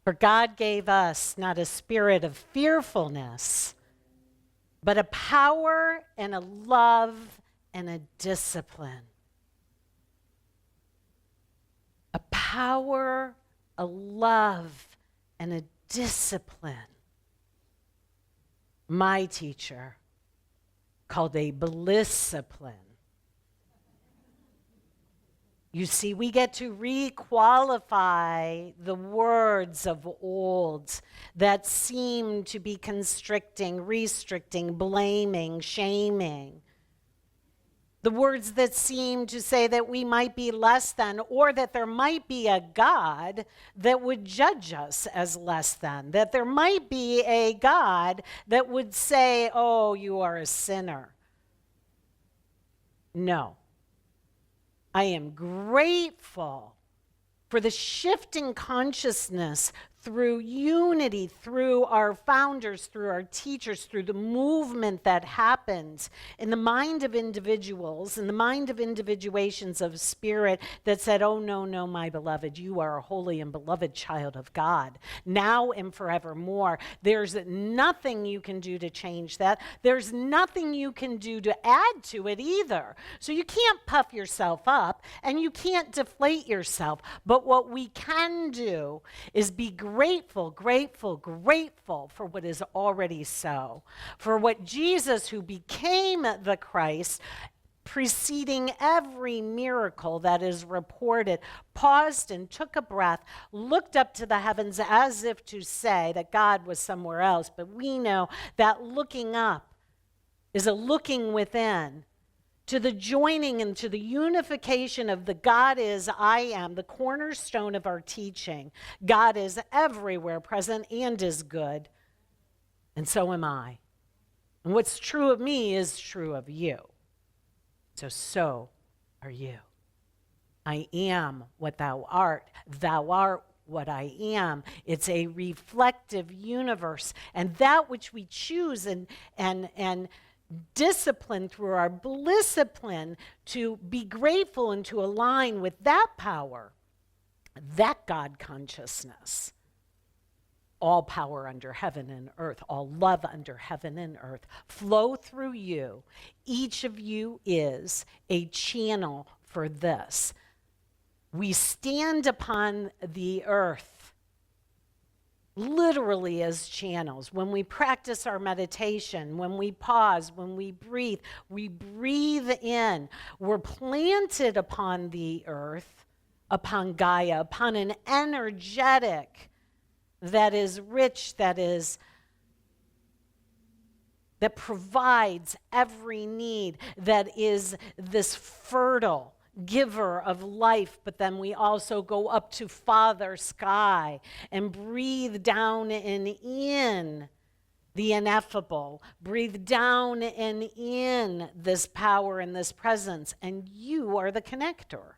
For God gave us not a spirit of fearfulness, but a power and a love and a discipline. A power, a love, and a discipline. My teacher called a bliscipline. You see, we get to re-qualify the words of old that seem to be constricting, restricting, blaming, shaming. The words that seem to say that we might be less than, or that there might be a God that would judge us as less than, that there might be a God that would say, oh, you are a sinner. No. I am grateful for the shifting consciousness through unity, through our founders, through our teachers, through the movement that happens in the mind of individuals, in the mind of individuations of spirit that said, oh, no, no, my beloved, you are a holy and beloved child of God, now and forevermore. There's nothing you can do to change that. There's nothing you can do to add to it either. So you can't puff yourself up and you can't deflate yourself. But what we can do is be grateful, grateful, grateful for what is already so. For what Jesus, who became the Christ, preceding every miracle that is reported, paused and took a breath, looked up to the heavens as if to say that God was somewhere else. But we know that looking up is a looking within, to the joining and to the unification of the God is, I am, the cornerstone of our teaching. God is everywhere present and is good, and so am I. And what's true of me is true of you. So are you. I am what thou art what I am. It's a reflective universe, and that which we choose and discipline through our bliscipline to be grateful and to align with that power, that God consciousness. All power under heaven and earth, all love under heaven and earth flow through you. Each of you is a channel for this. We stand upon the earth literally as channels. When we practice our meditation, when we pause, when we breathe in. We're planted upon the earth, upon Gaia, upon an energetic that is rich, that provides every need, that is this fertile giver of life. But then we also go up to Father Sky and breathe down and in the ineffable, breathe down and in this power and this presence, and you are the connector.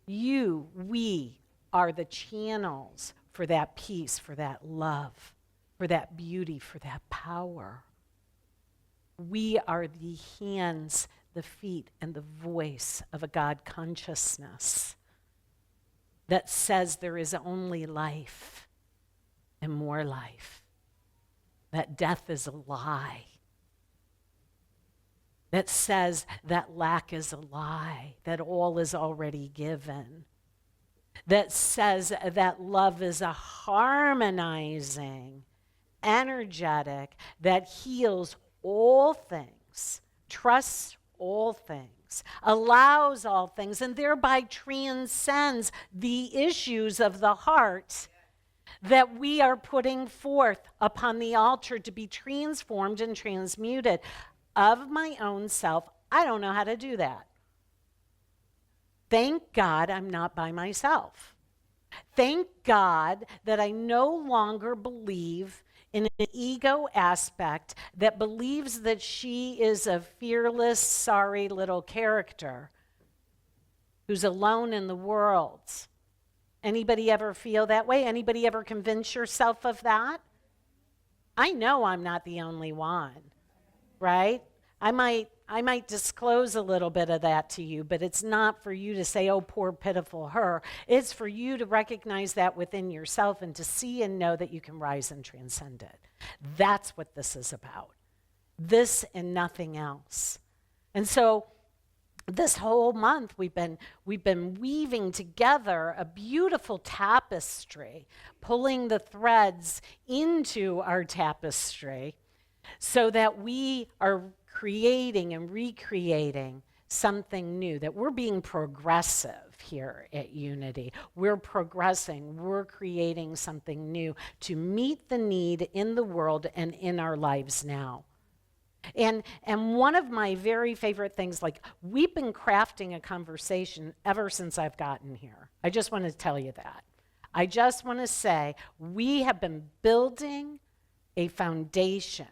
We are the channels for that peace, for that love, for that beauty, for that power. We are the hands, the feet, and the voice of a God consciousness that says there is only life and more life, that death is a lie, that says that lack is a lie, that all is already given, that says that love is a harmonizing, energetic, that heals all things, trusts all things, allows all things, and thereby transcends the issues of the heart that we are putting forth upon the altar to be transformed and transmuted. Of my own self, I don't know how to do that. Thank God I'm not by myself. Thank God that I no longer believe in an ego aspect that believes that she is a fearless, sorry little character who's alone in the world. Anybody ever feel that way? Anybody ever convince yourself of that? I know I'm not the only one, right? I might might disclose a little bit of that to you, but it's not for you to say, oh, poor pitiful her. It's for you to recognize that within yourself and to see and know that you can rise and transcend it. That's what this is about. This and nothing else. And so this whole month we've been weaving together a beautiful tapestry, pulling the threads into our tapestry so that we are creating and recreating something new, that we're being progressive here at Unity. We're progressing, we're creating something new to meet the need in the world and in our lives now. And one of my very favorite things, like, we've been crafting a conversation ever since I've gotten here. I just want to tell you that. I just want to say we have been building a foundation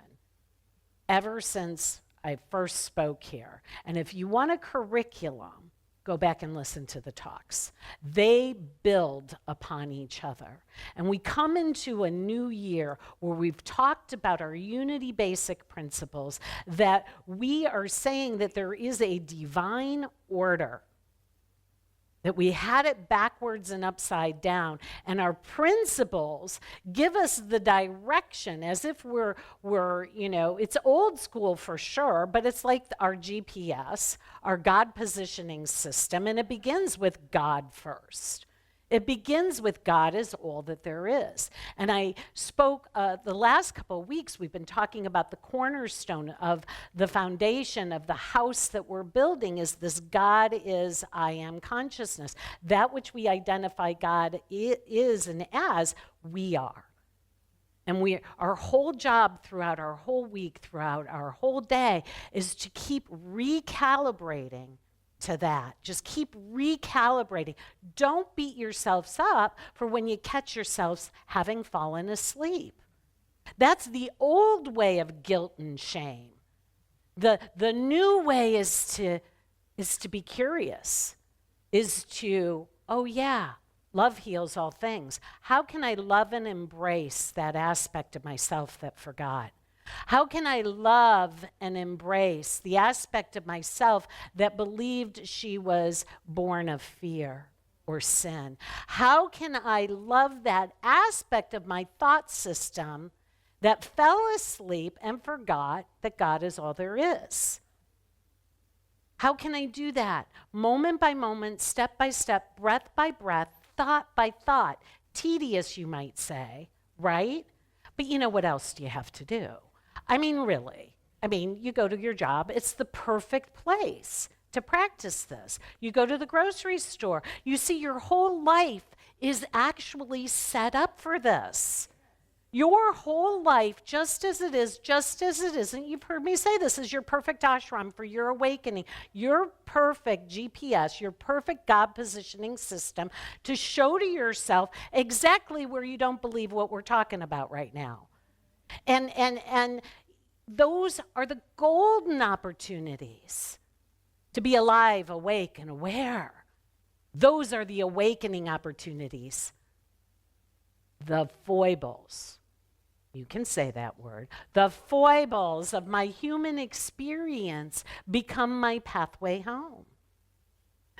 ever since I first spoke here. And if you want a curriculum, go back and listen to the talks. They build upon each other. And we come into a new year where we've talked about our unity basic principles, that we are saying that there is a divine order, that we had it backwards and upside down, and our principles give us the direction as if we're it's old school for sure, but it's like our GPS, our God positioning system, and it begins with God first. It begins with God is all that there is. And I spoke the last couple of weeks, we've been talking about the cornerstone of the foundation of the house that we're building is this God is I am consciousness. That which we identify God is and as we are. And our whole job throughout our whole week, throughout our whole day, is to keep recalibrating to that. Just keep recalibrating. Don't beat yourselves up for when you catch yourselves having fallen asleep. That's the old way of guilt and shame. The new way is to be curious, is to, oh yeah, love heals all things. How can I love and embrace that aspect of myself that forgot? How can I love and embrace the aspect of myself that believed she was born of fear or sin? How can I love that aspect of my thought system that fell asleep and forgot that God is all there is? How can I do that? Moment by moment, step by step, breath by breath, thought by thought. Tedious, you might say, right? But you know, what else do you have to do? I mean, really. I mean, you go to your job, it's the perfect place to practice this. You go to the grocery store, you see your whole life is actually set up for this. Your whole life, just as it is, and you've heard me say this, is your perfect ashram for your awakening, your perfect GPS, your perfect God positioning system to show to yourself exactly where you don't believe what we're talking about right now. And those are the golden opportunities to be alive, awake, and aware. Those are the awakening opportunities. The foibles, you can say that word, the foibles of my human experience become my pathway home.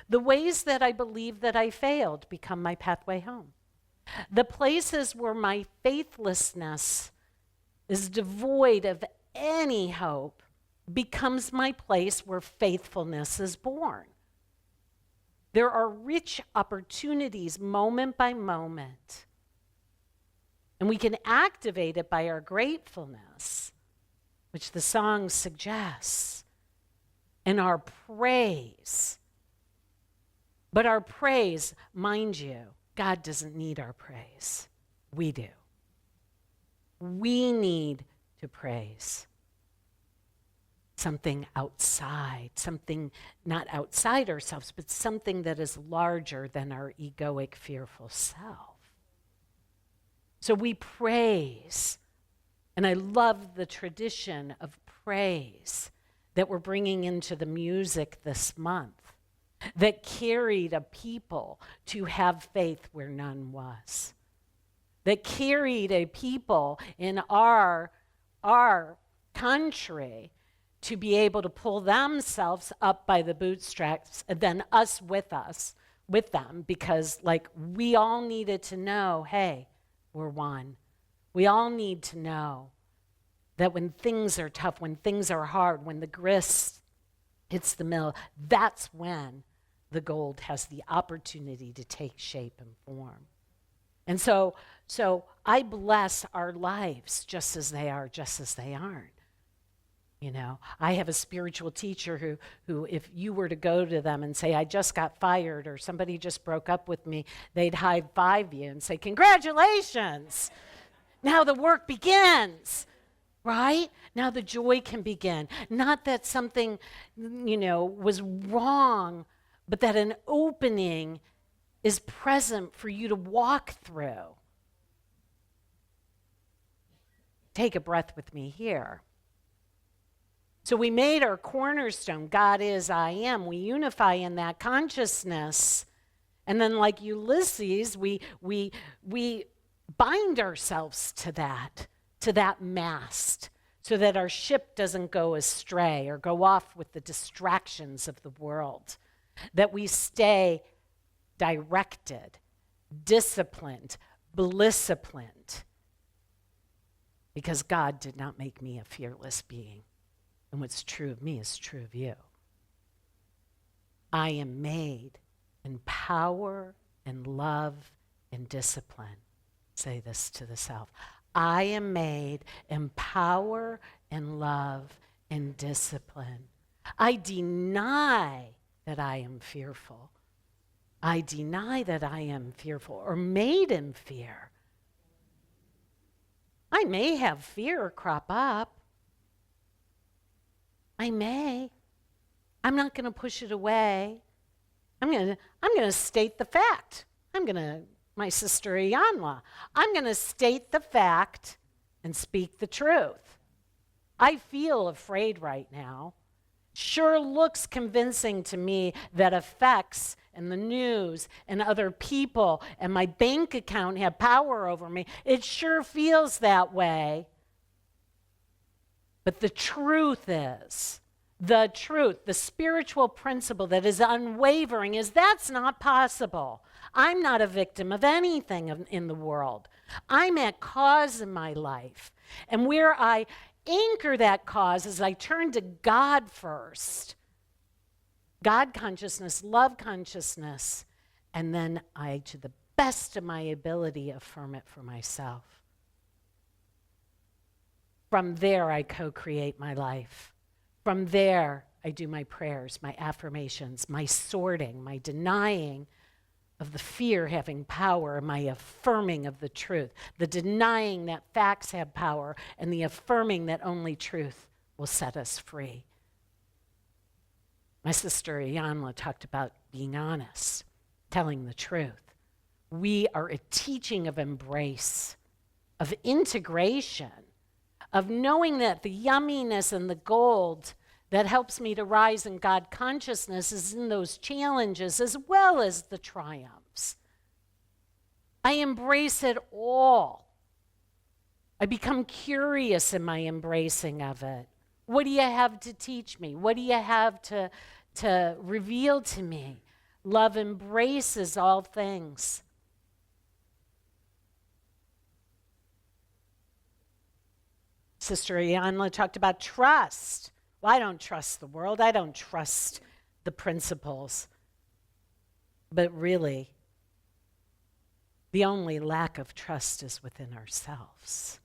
The ways that I believe that I failed become my pathway home. The places where my faithlessness is devoid of any hope becomes my place where faithfulness is born. There are rich opportunities moment by moment, and we can activate it by our gratefulness, which the song suggests, and our praise. But our praise, mind you, God doesn't need our praise. We do. We need to praise something outside, something not outside ourselves, but something that is larger than our egoic, fearful self. So we praise, and I love the tradition of praise that we're bringing into the music this month, that carried a people to have faith where none was, that carried a people in our country to be able to pull themselves up by the bootstraps, and then us with them, because like we all needed to know, hey, we're one. We all need to know that when things are tough, when things are hard, when the grist hits the mill, that's when the gold has the opportunity to take shape and form. And so I bless our lives just as they are, just as they aren't. You know, I have a spiritual teacher who if you were to go to them and say, I just got fired, or somebody just broke up with me, they'd high-five you and say, congratulations, now the work begins, right? Now the joy can begin. Not that something, was wrong, but that an opening is present for you to walk through. Take a breath with me here. So we made our cornerstone, God is, I am. We unify in that consciousness. And then like Ulysses, we bind ourselves to that mast, so that our ship doesn't go astray or go off with the distractions of the world. That we stay directed, disciplined, blissiplined. Because God did not make me a fearless being. And what's true of me is true of you. I am made in power and love and discipline. Say this to the self. I am made in power and love and discipline. I deny that I am fearful. I deny that I am fearful or made in fear. I may have fear crop up. I may. I'm not going to push it away. I'm going to state the fact. My sister Iyanla, I'm going to state the fact and speak the truth. I feel afraid right now. Sure looks convincing to me that effects and the news and other people and my bank account have power over me. It sure feels that way. But the truth is, the spiritual principle that is unwavering is that's not possible. I'm not a victim of anything in the world. I'm at cause in my life. And where I anchor that cause is I turn to God first. God consciousness, love consciousness, and then I, to the best of my ability, affirm it for myself. From there, I co-create my life. From there, I do my prayers, my affirmations, my sorting, my denying of the fear having power, my affirming of the truth, the denying that facts have power, and the affirming that only truth will set us free. My sister Iyanla talked about being honest, telling the truth. We are a teaching of embrace, of integration, of knowing that the yumminess and the gold that helps me to rise in God consciousness is in those challenges as well as the triumphs. I embrace it all. I become curious in my embracing of it. What do you have to teach me? What do you have to reveal to me? Love embraces all things. Sister Iyanla talked about trust. Well, I don't trust the world. I don't trust the principles. But really, the only lack of trust is within ourselves.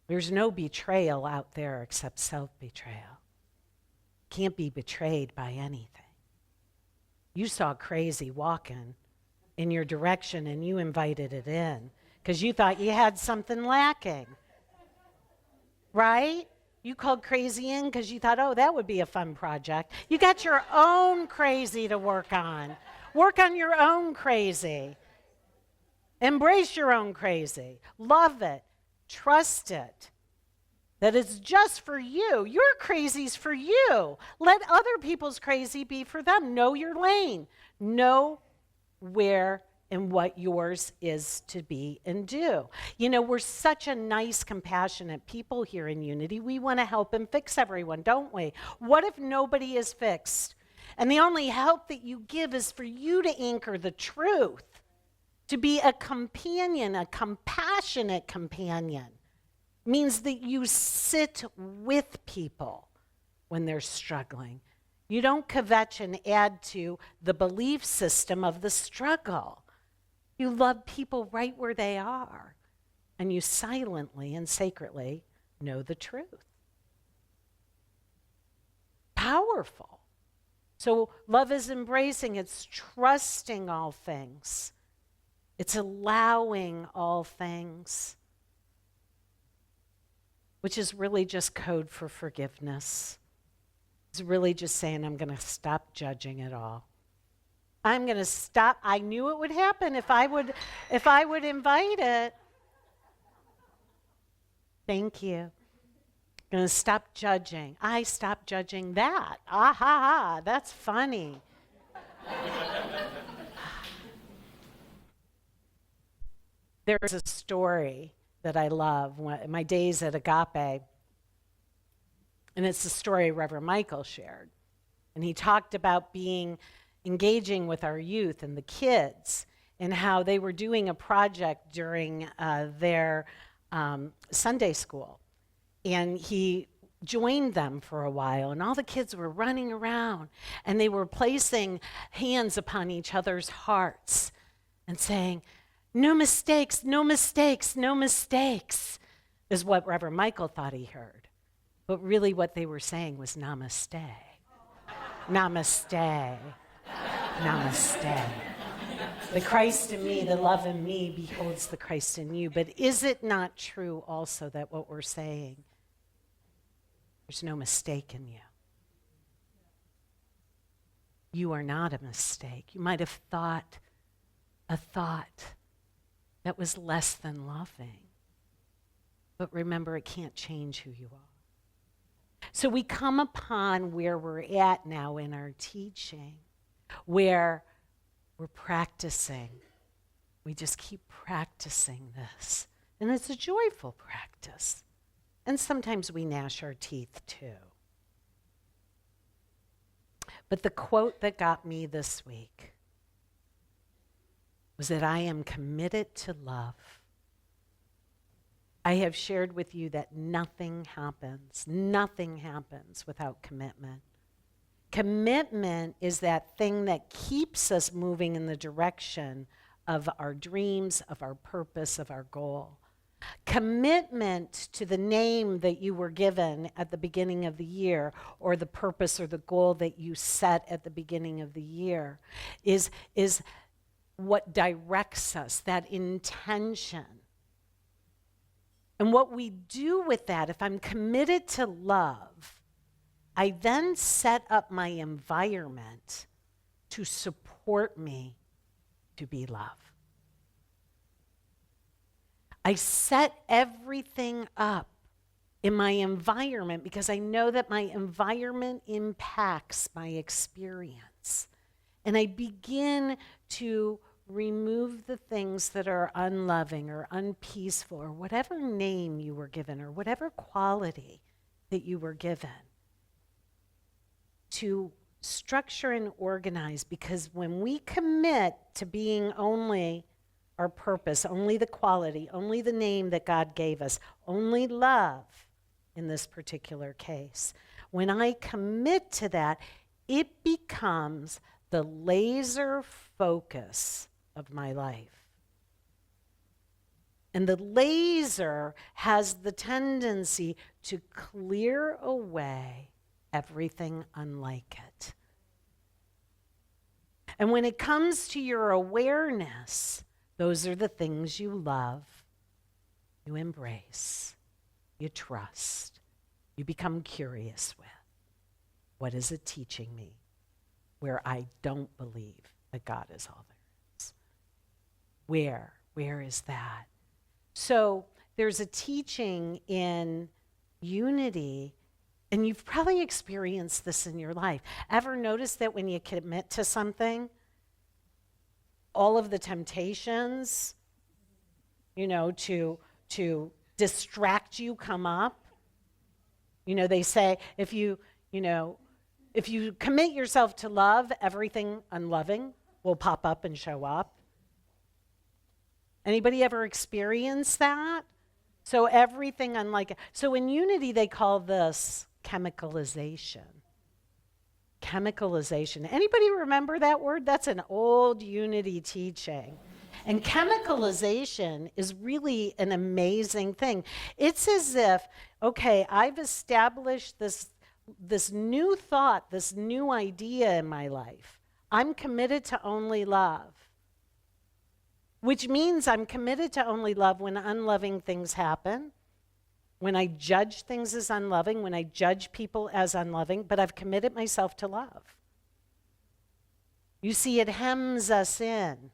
There's no betrayal out there except self-betrayal. Can't be betrayed by anything. You saw crazy walking in your direction and you invited it in because you thought you had something lacking. Right? You called crazy in because you thought, oh, that would be a fun project. You got your own crazy to work on. Work on your own crazy. Embrace your own crazy. Love it. Trust it. That it's just for you. Your crazy's for you. Let other people's crazy be for them. Know your lane. Know where in what yours is to be and do. You know, we're such a nice, compassionate people here in Unity. We want to help and fix everyone, don't we? What if nobody is fixed? And the only help that you give is for you to anchor the truth, to be a companion, a compassionate companion. Means that you sit with people when they're struggling. You don't kvetch and add to the belief system of the struggle. You love people right where they are, and you silently and sacredly know the truth. Powerful. So love is embracing, it's trusting all things. It's allowing all things, which is really just code for forgiveness. It's really just saying, I'm going to stop judging it all. I'm going to stop. I knew it would happen if I would invite it. Thank you. I'm going to stop judging. I stopped judging that. Ah ha ha, that's funny. There's a story that I love, my days at Agape, and it's the story Reverend Michael shared. And he talked about engaging with our youth and the kids, and how they were doing a project during their Sunday school. And he joined them for a while, and all the kids were running around, and they were placing hands upon each other's hearts and saying, no mistakes, no mistakes, no mistakes, is what Reverend Michael thought he heard. But really what they were saying was namaste. Namaste. Namaste. The Christ in me, the love in me, beholds the Christ in you. But is it not true also that what we're saying, there's no mistake in you? You are not a mistake. You might have thought a thought that was less than loving. But remember, it can't change who you are. So we come upon where we're at now in our teaching, where we're practicing. We just keep practicing this. And it's a joyful practice. And sometimes we gnash our teeth too. But the quote that got me this week was that I am committed to love. I have shared with you that nothing happens without commitment. Commitment is that thing that keeps us moving in the direction of our dreams, of our purpose, of our goal. Commitment to the name that you were given at the beginning of the year, or the purpose or the goal that you set at the beginning of the year, is what directs us, that intention. And what we do with that, if I'm committed to love, I then set up my environment to support me to be love. I set everything up in my environment because I know that my environment impacts my experience. And I begin to remove the things that are unloving or unpeaceful, or whatever name you were given, or whatever quality that you were given, to structure and organize. Because when we commit to being only our purpose, only the quality, only the name that God gave us, only love in this particular case, when I commit to that, it becomes the laser focus of my life. And the laser has the tendency to clear away everything unlike it. And when it comes to your awareness, those are the things you love, you embrace, you trust, you become curious with. What is it teaching me where I don't believe that God is all there is? Where is that? So there's a teaching in Unity, and you've probably experienced this in your life. Ever notice that when you commit to something, all of the temptations, to distract you come up. They say if you commit yourself to love, everything unloving will pop up and show up. Anybody ever experienced that? So everything so in unity they call this chemicalization. Chemicalization. Anybody remember that word? That's an old unity teaching. And chemicalization is really an amazing thing. It's as if, okay, I've established this new thought, this new idea in my life. I'm committed to only love, which means I'm committed to only love when unloving things happen, when I judge things as unloving, when I judge people as unloving, but I've committed myself to love. You see, it hems us in.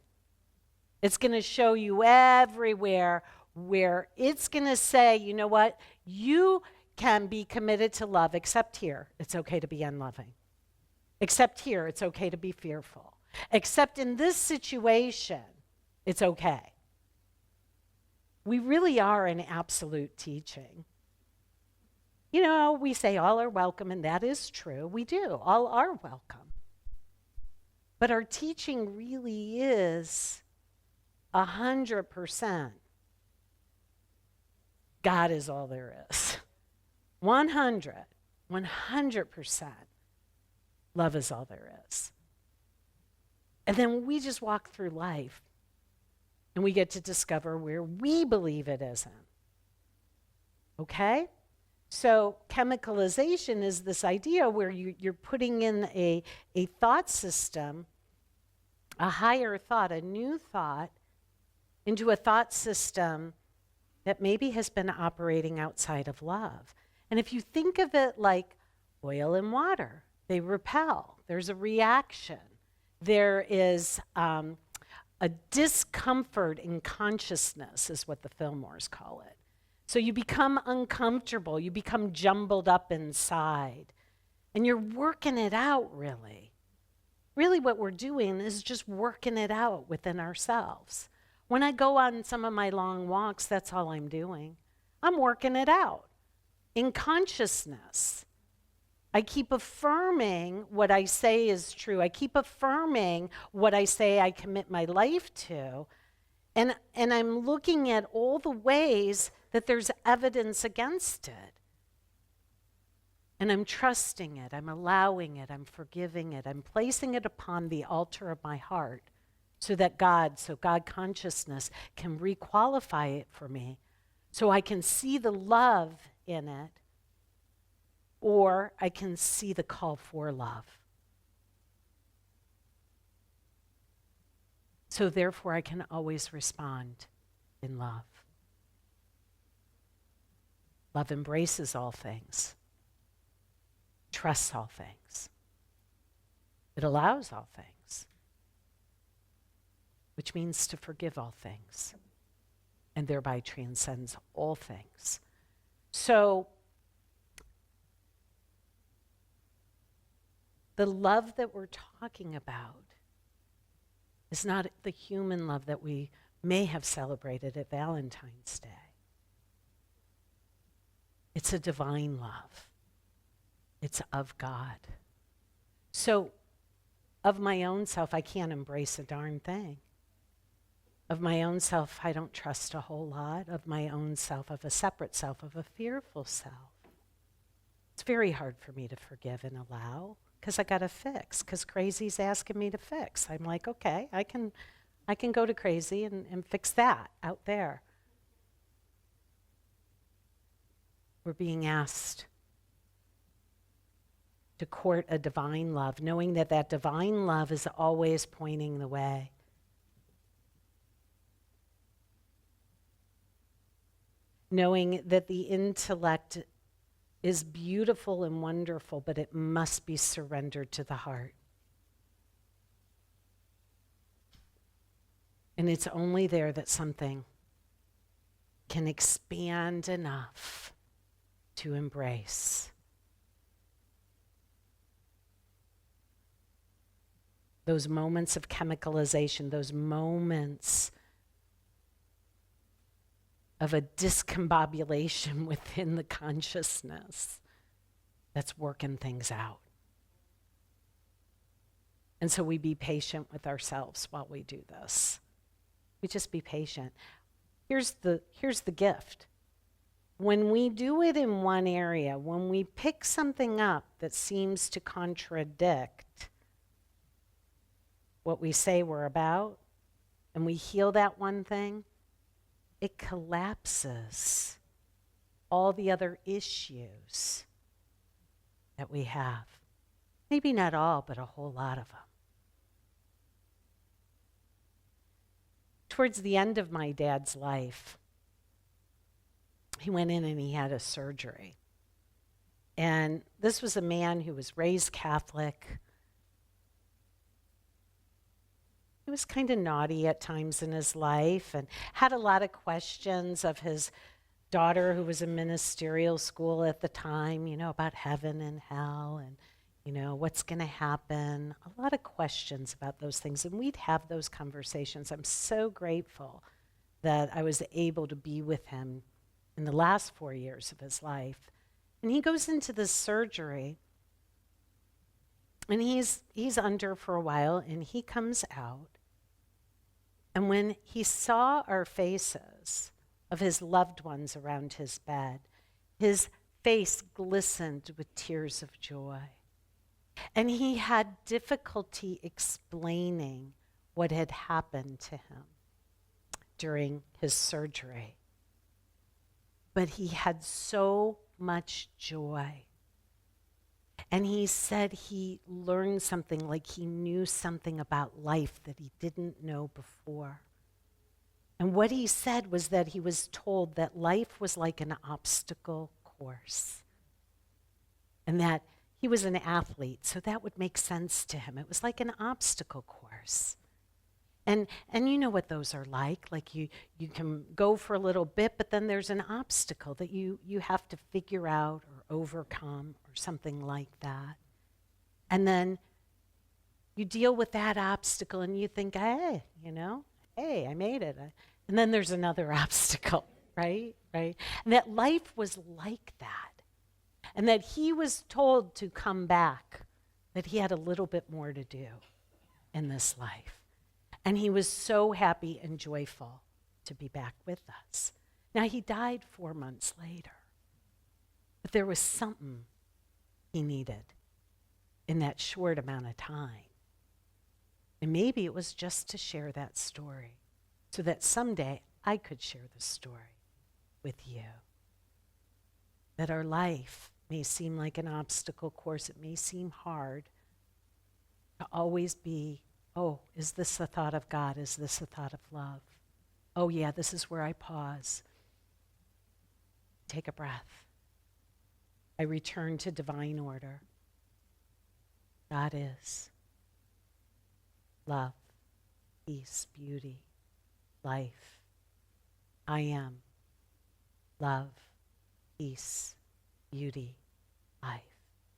It's going to show you everywhere where it's going to say, you know what, you can be committed to love, except here, it's okay to be unloving. Except here, it's okay to be fearful. Except in this situation, it's okay. We really are an absolute teaching. We say all are welcome, and that is true. We do. All are welcome. But our teaching really is 100%. God is all there is. 100%. Love is all there is. And then we just walk through life and we get to discover where we believe it isn't. Okay? So chemicalization is this idea where you're putting in a thought system, a higher thought, a new thought, into a thought system that maybe has been operating outside of love. And if you think of it like oil and water, they repel. There's a reaction. There is a discomfort in consciousness, is what the Fillmores call it. So you become uncomfortable. You become jumbled up inside. And you're working it out, really. Really what we're doing is just working it out within ourselves. When I go on some of my long walks, that's all I'm doing. I'm working it out in consciousness. I keep affirming what I say is true. I keep affirming what I say I commit my life to. And I'm looking at all the ways that there's evidence against it. And I'm trusting it. I'm allowing it. I'm forgiving it. I'm placing it upon the altar of my heart so God consciousness can requalify it for me so I can see the love in it, or I can see the call for love. So therefore, I can always respond in love. Love embraces all things, trusts all things. It allows all things, which means to forgive all things, and thereby transcends all things. So the love that we're talking about is not the human love that we may have celebrated at Valentine's Day. It's a divine love. It's of God. So of my own self, I can't embrace a darn thing. Of my own self, I don't trust a whole lot. Of my own self, of a separate self, of a fearful self. It's very hard for me to forgive and allow because I got to fix, because crazy's asking me to fix. I'm like, okay, I can go to crazy and fix that out there. We're being asked to court a divine love, knowing that that divine love is always pointing the way. Knowing that the intellect is beautiful and wonderful, but it must be surrendered to the heart. And it's only there that something can expand enough to embrace. those moments of chemicalization, those moments of a discombobulation within the consciousness that's working things out. And so we be patient with ourselves while we do this. We just be patient. Here's the gift. When we do it in one area, when we pick something up that seems to contradict what we say we're about, and we heal that one thing, it collapses all the other issues that we have. Maybe not all, but a whole lot of them. Towards the end of my dad's life, he went in and he had a surgery. And this was a man who was raised Catholic. He was kind of naughty at times in his life and had a lot of questions of his daughter, who was in ministerial school at the time, about heaven and hell and, what's going to happen. A lot of questions about those things. And we'd have those conversations. I'm so grateful that I was able to be with him in the last 4 years of his life. And he goes into this surgery, and he's under for a while, and he comes out. And when he saw our faces of his loved ones around his bed, his face glistened with tears of joy. And he had difficulty explaining what had happened to him during his surgery. But he had so much joy. And he said he learned something, like he knew something about life that he didn't know before. And what he said was that he was told that life was like an obstacle course. And that he was an athlete, so that would make sense to him. It was like an obstacle course. And you know what those are like. Like you can go for a little bit, but then there's an obstacle that you have to figure out or overcome or something like that. And then you deal with that obstacle and you think, hey, I made it. And then there's another obstacle, right? And that life was like that. And that he was told to come back, that he had a little bit more to do in this life. And he was so happy and joyful to be back with us. Now, he died 4 months later. But there was something he needed in that short amount of time. And maybe it was just to share that story so that someday I could share the story with you. That our life may seem like an obstacle course. It may seem hard to always be, oh, is this a thought of God? Is this a thought of love? Oh yeah, this is where I pause. Take a breath. I return to divine order. God is love, peace, beauty, life. I am love, peace, beauty, life.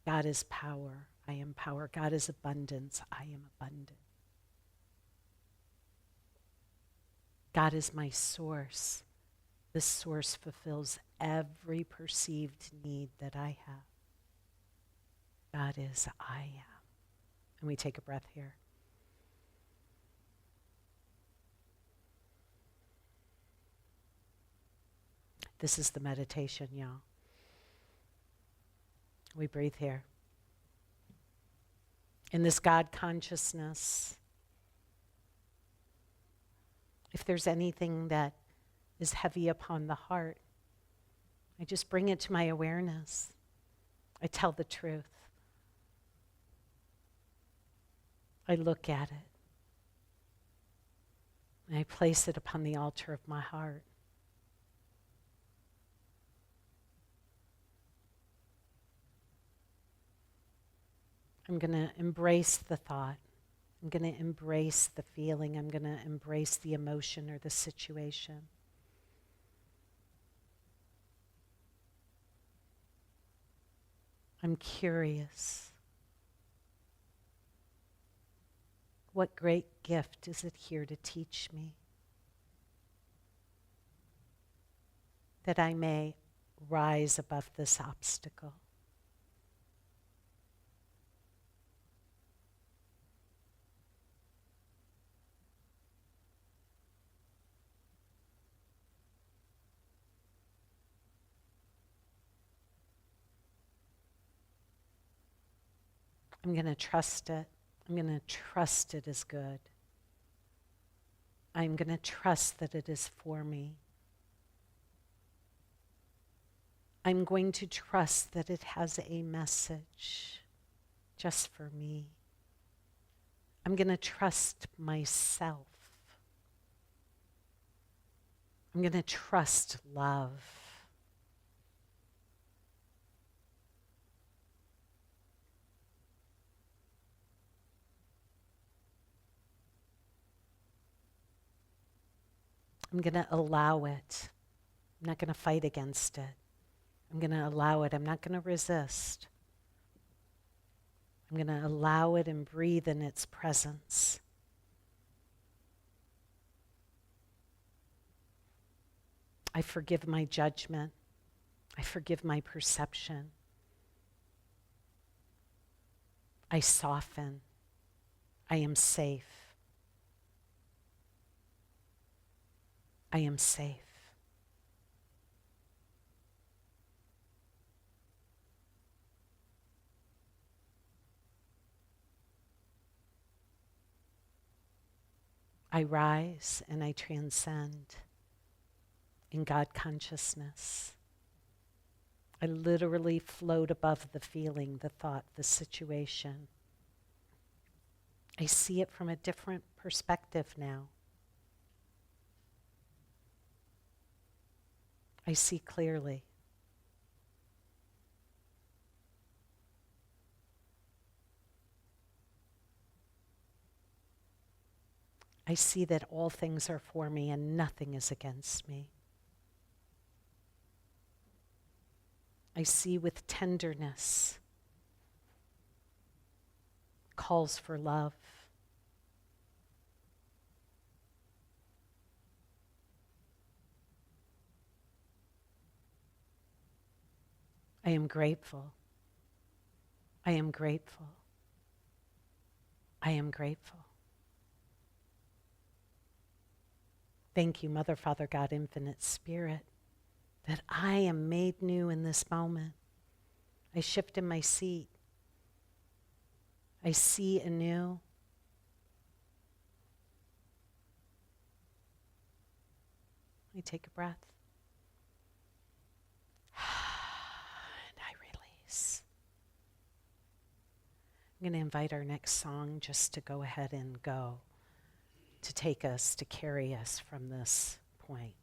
God is power. I am power. God is abundance. I am abundant. God is my source. This source fulfills every perceived need that I have. God is I am. And we take a breath here. This is the meditation, y'all. We breathe here. In this God consciousness, if there's anything that is heavy upon the heart, I just bring it to my awareness. I tell the truth. I look at it. And I place it upon the altar of my heart. I'm going to embrace the thought. I'm going to embrace the feeling. I'm going to embrace the emotion or the situation. I'm curious. what great gift is it here to teach me? That I may rise above this obstacle. I'm going to trust it. I'm going to trust it is good. I'm going to trust that it is for me. I'm going to trust that it has a message just for me. I'm going to trust myself. I'm going to trust love. I'm going to allow it. I'm not going to fight against it. I'm going to allow it. I'm not going to resist. I'm going to allow it and breathe in its presence. I forgive my judgment. I forgive my perception. I soften. I am safe. I am safe. I rise and I transcend in God consciousness. I literally float above the feeling, the thought, the situation. I see it from a different perspective now. I see clearly. I see that all things are for me and nothing is against me. I see with tenderness calls for love. I am grateful. I am grateful. I am grateful. Thank you, Mother, Father, God, Infinite Spirit, that I am made new in this moment. I shift in my seat. I see anew. Let me take a breath. And I release. I'm going to invite our next song just to go ahead and go, to take us, to carry us from this point.